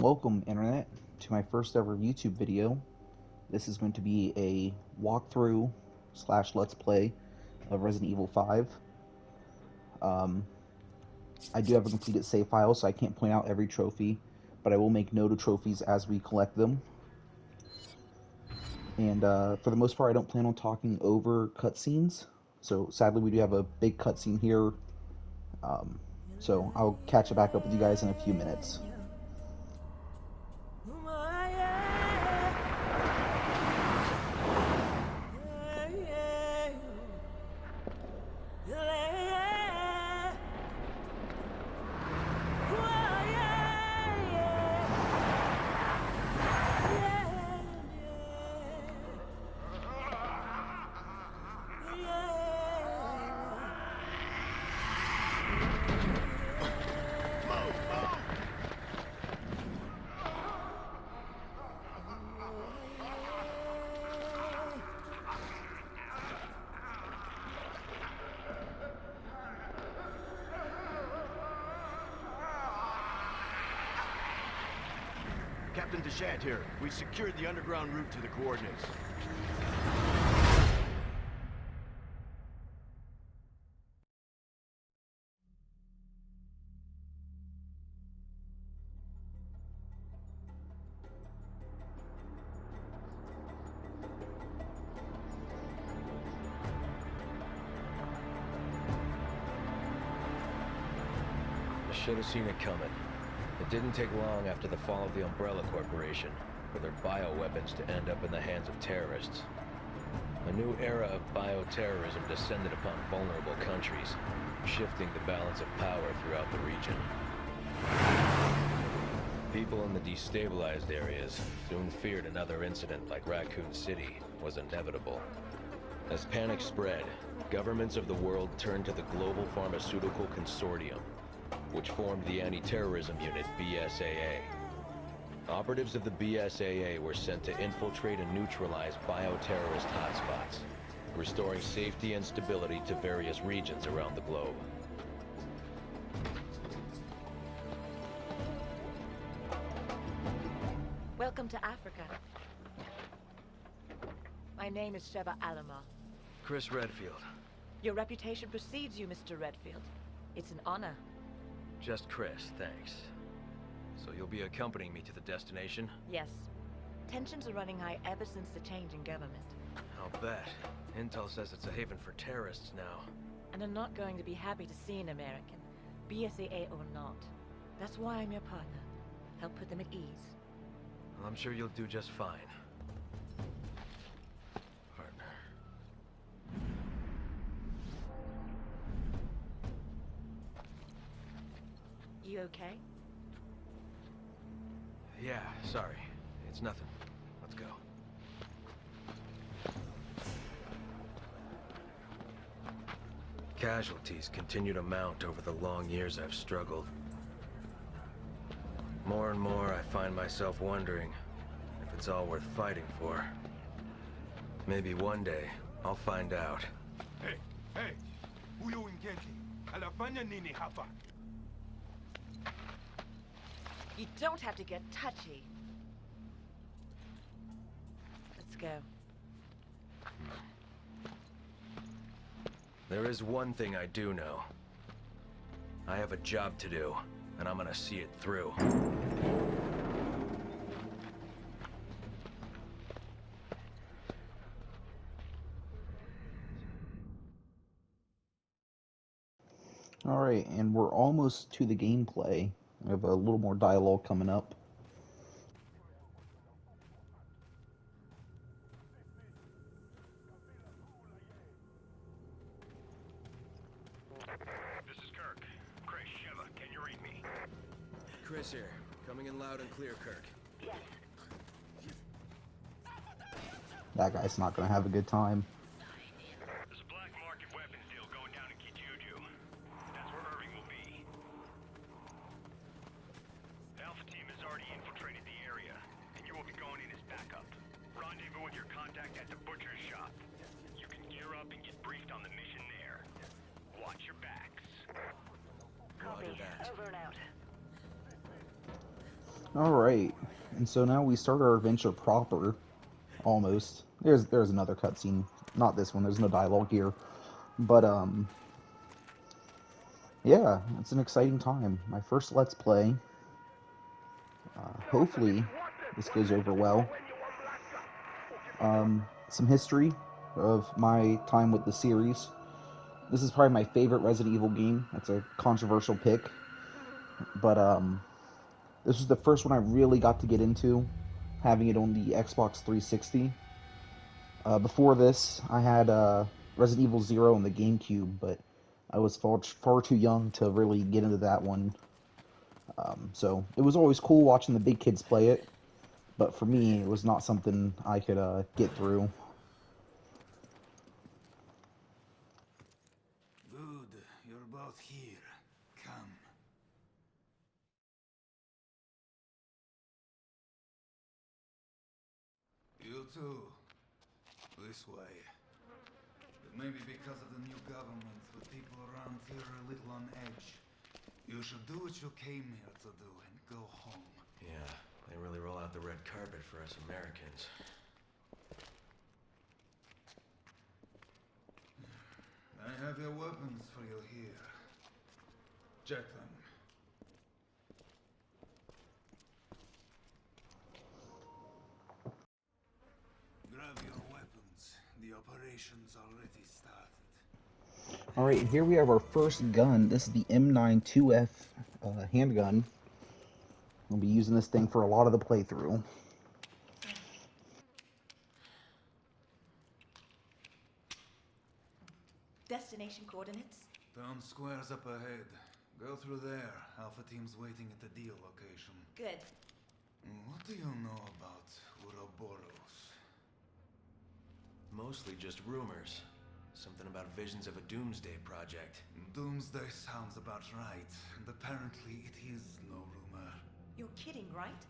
Welcome, Internet, to my first ever YouTube video. This is going to be a walkthrough slash let's play of Resident Evil 5. Um, I do have a completed save file, so I can't point out every trophy, but I will make note of trophies as we collect them. And for the most part, I don't plan on talking over cutscenes. So sadly, we do have a big cutscene here. So I'll catch back up with you guys in a few minutes. Captain Deshant here. We've secured the underground route to the coordinates. I should have seen it coming. It didn't take long after the fall of the Umbrella Corporation for their bioweapons to end up in the hands of terrorists. A new era of bioterrorism descended upon vulnerable countries, shifting the balance of power throughout the region. People in the destabilized areas soon feared another incident like Raccoon City was inevitable. As panic spread, governments of the world turned to the Global Pharmaceutical Consortium, which formed the Anti-Terrorism Unit, BSAA. Operatives of the BSAA were sent to infiltrate and neutralize bioterrorist hotspots, restoring safety and stability to various regions around the globe. Welcome to Africa. My name is Sheva Alomar. Chris Redfield. Your reputation precedes you, Mr. Redfield. It's an honor. Just Chris, thanks. So you'll be accompanying me to the destination? Yes. Tensions are running high ever since the change in government. I'll bet. Intel says it's a haven for terrorists now. And I'm not going to be happy to see an American, BSAA or not. That's why I'm your partner. Help put them at ease. Well, I'm sure you'll do just fine. Partner. You okay? Yeah, sorry. It's nothing. Let's go. Casualties continue to mount over the long years I've struggled. More and more, I find myself wondering if it's all worth fighting for. Maybe one day, I'll find out. Hey, huyo Wingenzi anafanya nini hapa? You don't have to get touchy. Let's go. There is one thing I do know. I have a job to do, and I'm gonna see it through. Alright, and we're almost to the gameplay. We have a little more dialogue coming up. This is Kirk. Chris, Sheva, can you read me? Chris here, coming in loud and clear, Kirk. That guy's not gonna have a good time. There's a black market weapons deal going down in Kijuju. That's where Irving will be. Alpha team has already infiltrated the area, and you will be going in as backup. Rendezvous with your contact at the butcher's shop. You can gear up and get briefed on the mission there. Watch your backs. Roger that. Over and out. Alright, and so now we start our adventure proper, almost. There's another cutscene, not this one, there's no dialogue here. But, yeah, it's an exciting time. My first Let's Play. Hopefully, this goes over well. Some history of my time with the series. This is probably my favorite Resident Evil game. That's a controversial pick. But, this was the first one I really got to get into, having it on the Xbox 360. Before this, I had Resident Evil 0 on the GameCube, but I was far too young to really get into that one. So it was always cool watching the big kids play it, but for me, it was not something I could get through. Good, you're both here. Come. You too. This way. But maybe because of the new government, the people around here are a little on edge. You should do what you came here to do and go home. Yeah, they really roll out the red carpet for us Americans. I have your weapons for you here. Check them. Grab your weapons. The operation's already started. Alright, here we have our first gun. This is the M92F handgun. We'll be using this thing for a lot of the playthrough. Destination coordinates? Town square's up ahead. Go through there. Alpha team's waiting at the deal location. Good. What do you know about Ouroboros? Mostly just rumors. Something about visions of a doomsday project. Doomsday sounds about right, and apparently it is no rumor. You're kidding, right?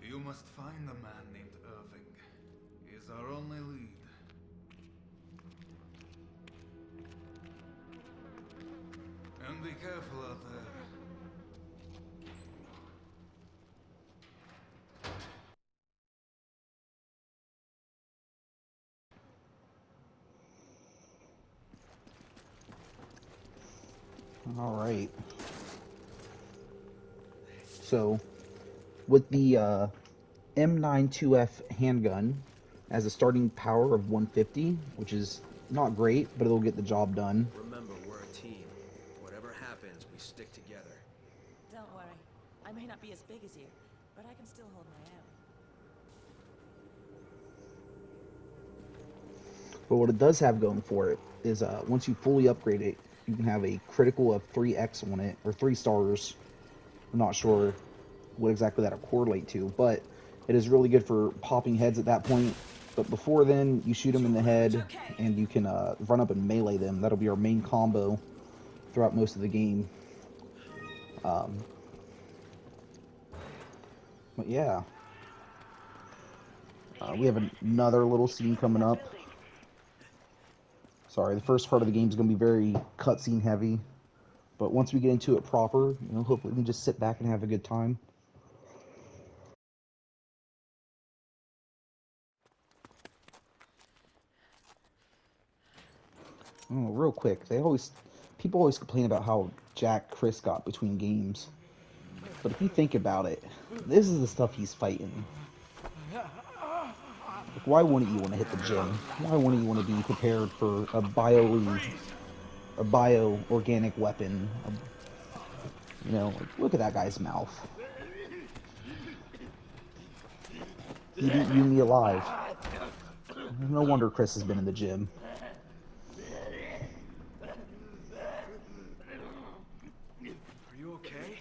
You must find a man named Irving. He's our only lead. And be careful out there. Alright. So, with the M92F handgun as a starting power of 150, which is not great, but it'll get the job done. Remember, we're a team. Whatever happens, we stick together. Don't worry. I may not be as big as you, but I can still hold my own. But what it does have going for it is once you fully upgrade it, you can have a critical of 3x on it, or 3 stars. I'm not sure what exactly that'll correlate to, but it is really good for popping heads at that point. But before then, you shoot them in the head, and you can run up and melee them. That'll be our main combo throughout most of the game. But yeah. We have another little scene coming up. Sorry, the first part of the game is going to be very cutscene heavy. But once we get into it proper, hopefully we can just sit back and have a good time. Oh, real quick, people always complain about how Jack Chris got between games. But if you think about it, this is the stuff he's fighting. Like, why wouldn't you want to hit the gym? Why wouldn't you want to be prepared for a bio-organic weapon? Look at that guy's mouth. He beat you and me alive. No wonder Chris has been in the gym. Are you okay?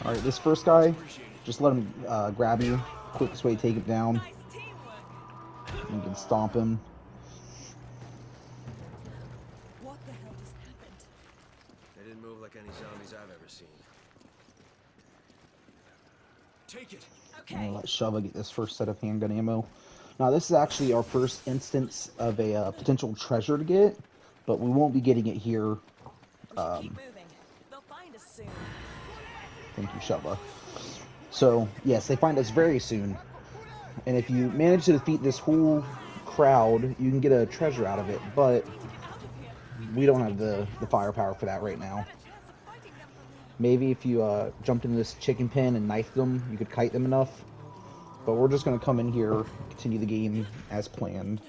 Alright, this first guy Just let him grab you. Quickest way to take him down. You can stomp him. What the hell just happened? They didn't move like any zombies I've ever seen. Take it. I'm gonna let Shova get this first set of handgun ammo. Now this is actually our first instance of a potential treasure to get, but we won't be getting it here. Keep moving. They'll find us soon. Thank you, Shova. So yes, they find us very soon, and if you manage to defeat this whole crowd, you can get a treasure out of it. But we don't have the firepower for that right now. Maybe if you jumped into this chicken pen and knifed them, you could kite them enough. But we're just going to come in here, continue the game as planned.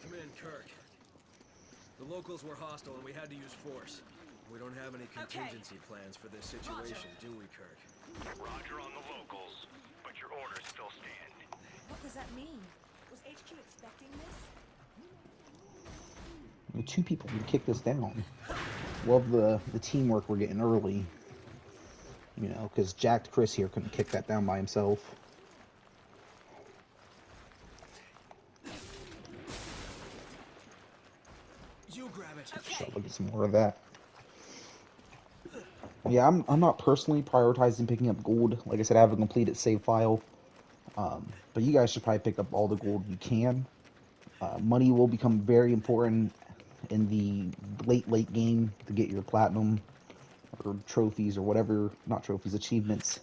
Come in, Kirk. The locals were hostile and we had to use force. We don't have any contingency plans for this situation, do we, Kirk? Roger on the locals, but your orders still stand. What does that mean? Was HQ expecting this? Two people can kick this down. Love the teamwork we're getting early. You know, because jacked Chris here couldn't kick that down by himself. You grab it. So I'll get some more of that. Yeah, I'm not personally prioritizing picking up gold. Like I said, I have a completed save file. But you guys should probably pick up all the gold you can. Money will become very important in the late game to get your platinum or trophies or whatever, not trophies, achievements.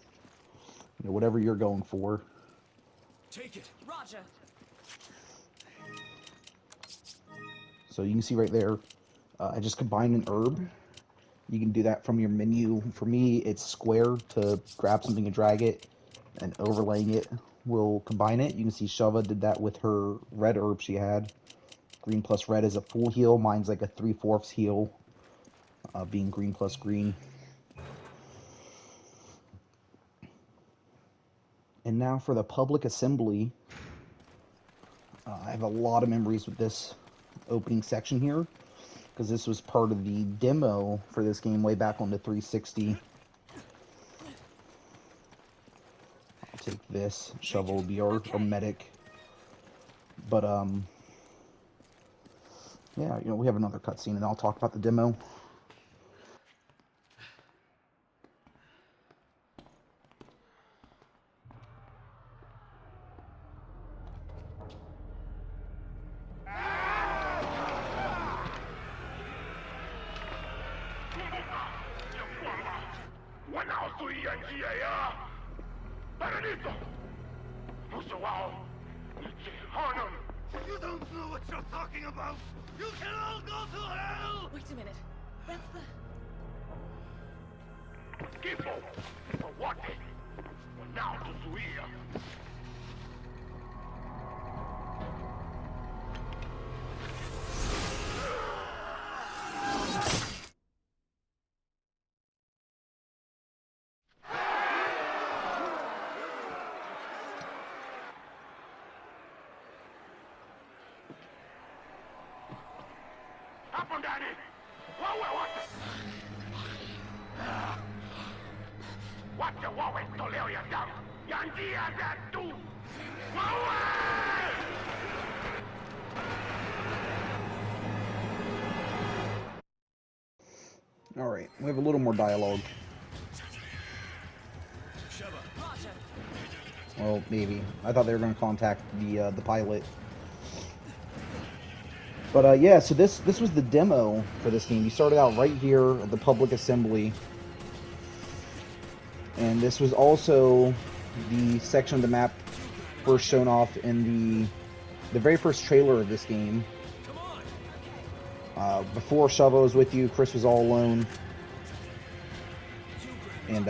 You know, whatever you're going for. Take it. Roger. So you can see right there, I just combined an herb. You can do that from your menu. For me, it's square to grab something and drag it, and overlaying it will combine it. You can see Shova did that with her red herb she had. Green plus red is a full heal. Mine's like a 3/4 heal, being green plus green. And now for the public assembly. I have a lot of memories with this opening section here, because this was part of the demo for this game way back on the 360. I'll take this. Shovel will be our medic. But, yeah, you know, we have another cutscene, and I'll talk about the demo. You don't know what you're talking about! You can all go to hell! Wait a minute. That's the... Tipo, for what? Now to Zuia. Hapo ndani! Wawe wote! Wacha wawe toleo ya damu ya njia zetu! Wawe! Alright, we have a little more dialogue. Roger. Well, maybe. I thought they were going to contact the pilot. But yeah, so this was the demo for this game. You started out right here at the public assembly. And this was also the section of the map first shown off in the very first trailer of this game. Before Shova was with you, Chris was all alone. And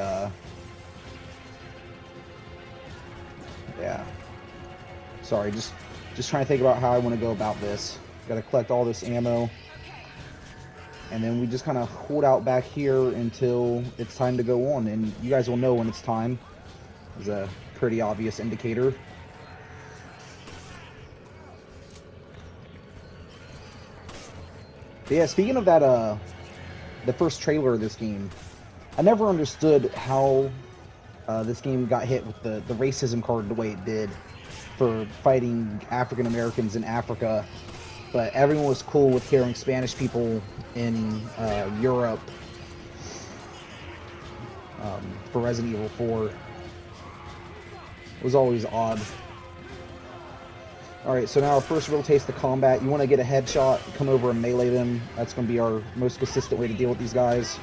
yeah. Sorry, just trying to think about how I want to go about this. Got to collect all this ammo. And then we just kind of hold out back here until it's time to go on. And you guys will know when it's time. It's a pretty obvious indicator. But yeah, speaking of that, the first trailer of this game, I never understood how this game got hit with the racism card the way it did for fighting African Americans in Africa, but everyone was cool with hearing Spanish people in Europe for Resident Evil 4. It was always odd. Alright, so now our first real taste of combat. You want to get a headshot, come over and melee them. That's going to be our most consistent way to deal with these guys.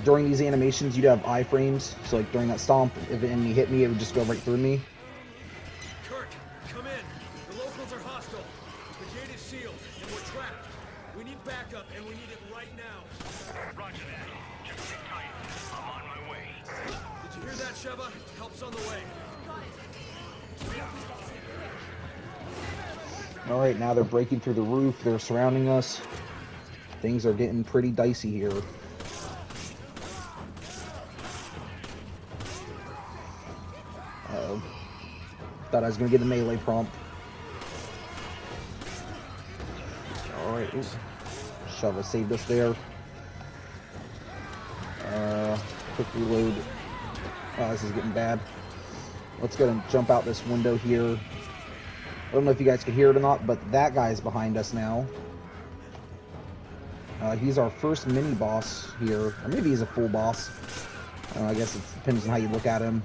During these animations, you'd have iframes, so like during that stomp, if an enemy hit me, it would just go right through me. Kirk, come in. The locals are hostile. The gate is sealed, and we're trapped. We need backup, and we need it right now. Roger that. Just sit tight. I'm on my way. Did you hear that, Sheva? Help's on the way. Alright, now they're breaking through the roof, they're surrounding us. Things are getting pretty dicey here. Uh-oh. Thought I was going to get a melee prompt. Alright, Sheva saved us there. Quick reload. Oh, this is getting bad. Let's go and jump out this window here. I don't know if you guys can hear it or not, but that guy's behind us now. He's our first mini-boss here. Or maybe he's a full boss. I guess it depends on how you look at him.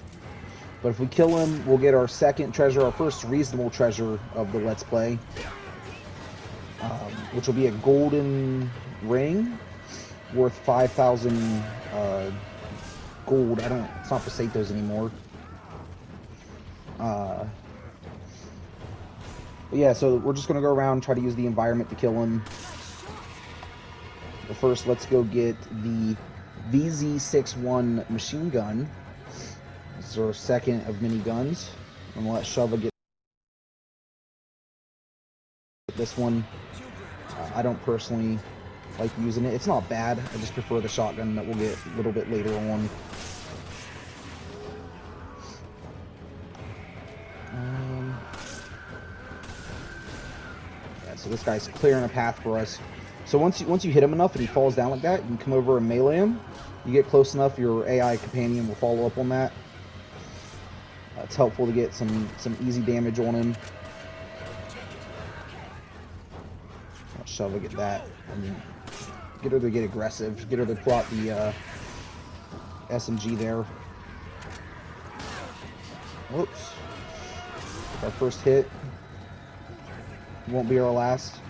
But if we kill him, we'll get our second treasure, our first reasonable treasure of the Let's Play. Which will be a golden ring worth 5,000 gold. It's not pesetos anymore. But yeah, so we're just going to go around and try to use the environment to kill him. But first, let's go get the VZ61 machine gun. This is our second of mini guns. I'm going to let Sheva get this one. I don't personally like using it. It's not bad. I just prefer the shotgun that we'll get a little bit later on. So this guy's clearing a path for us. So once you hit him enough and he falls down like that, you can come over and melee him. You get close enough, your AI companion will follow up on that. It's helpful to get some easy damage on him. Sheva, get that. I mean, get her to get aggressive. Get her to pull out the SMG there. Whoops. Our first hit. Won't be our last.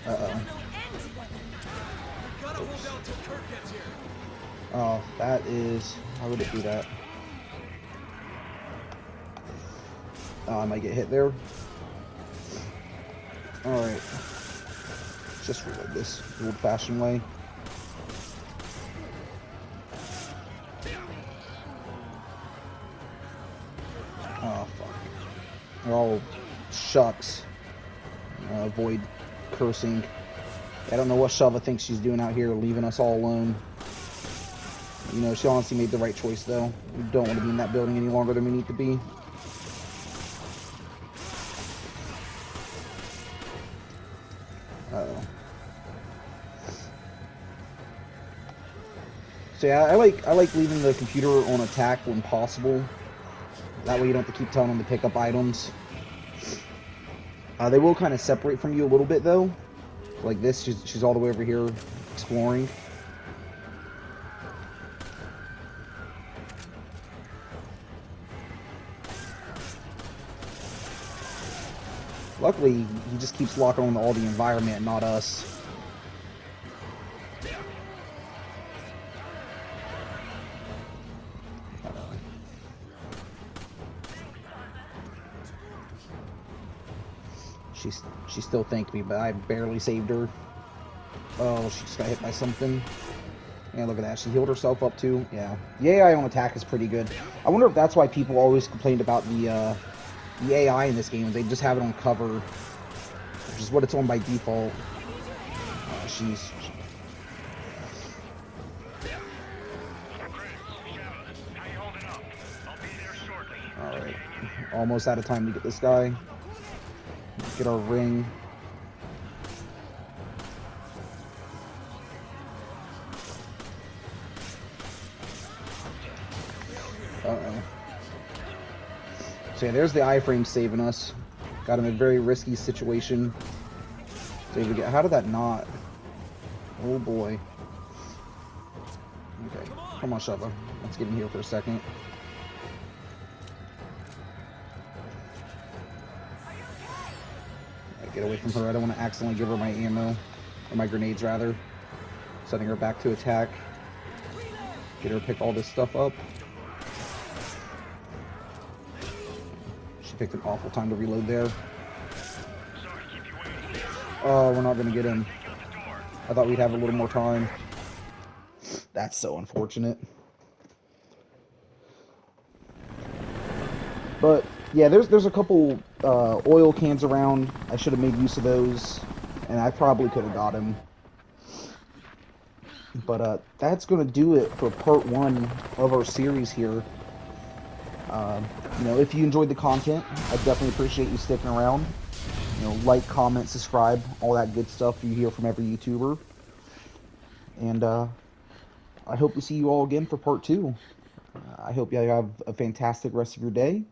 Uh-oh. Oh, that is... How would it do that? Oh, I might get hit there. Alright. Just reload this the old-fashioned way. Oh, fuck. They're all... Shucks. Avoid cursing. I don't know what Sheva thinks she's doing out here, leaving us all alone. You know, she honestly made the right choice, though. We don't want to be in that building any longer than we need to be. Uh-oh. So yeah, I like leaving the computer on attack when possible. That way you don't have to keep telling them to pick up items. They will kind of separate from you a little bit, though. Like this, she's all the way over here exploring. Luckily, he just keeps locking on to all the environment, not us. She still thanked me, but I barely saved her. Oh, she just got hit by something. Yeah, look at that. She healed herself up too. Yeah. The AI on attack is pretty good. I wonder if that's why people always complained about the AI in this game. They just have it on cover, which is what it's on by default. She's... Alright. Almost out of time to get this guy. Get our ring. Uh-oh. So yeah, there's the iframe saving us. Got him in a very risky situation. So we get, how did that not? Oh boy. Okay, come on, Shava. Let's get in here for a second. Right, get away from her. I don't want to accidentally give her my ammo, or my grenades rather. Setting her back to attack. Get her to pick all this stuff up. She picked an awful time to reload there. Oh, we're not going to get him. I thought we'd have a little more time. That's so unfortunate. But yeah, there's a couple oil cans around. I should have made use of those, and I probably could have got him. But that's going to do it for part 1 of our series here. You know, if you enjoyed the content, I definitely appreciate you sticking around. You know, like, comment, subscribe, all that good stuff you hear from every YouTuber. And I hope to see you all again for part 2. I hope you have a fantastic rest of your day.